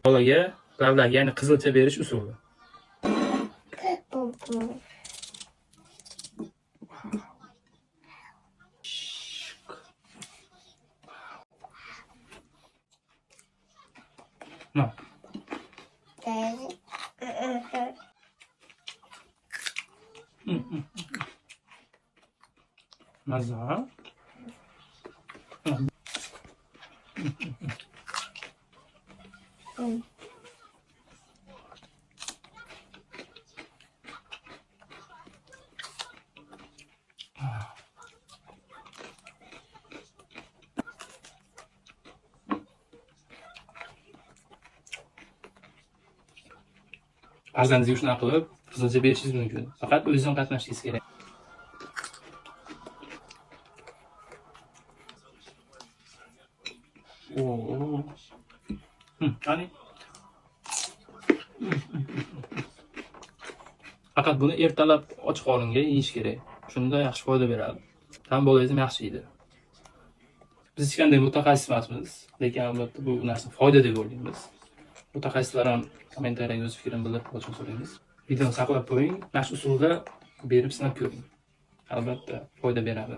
Bolaga lavlagi, ya'ni qizilcha berish usuli. No. Mazza. Farzandingizga shunaqa qilib qizilcha berishingiz mumkin. Faqat o'zingizdan qatnashishingiz kerak. Qani? Faqat buni ertalab ochiq qoringa yeyish kerak. Shunda yaxshi foyda beradi. Ham bolangiz ham yaxshi yeydi. Biz hech qanday mutaxassis emasmiz, lekin albatta bu narsa foyda deb o'ylaymiz. Mutaxassislar ham kommentariyga o'z fikrini bildirib qo'yishni so'raymiz. Videoni saqlab qo'ying, mana shu usulda berib sinab ko'ring. Albatta foyda beradi.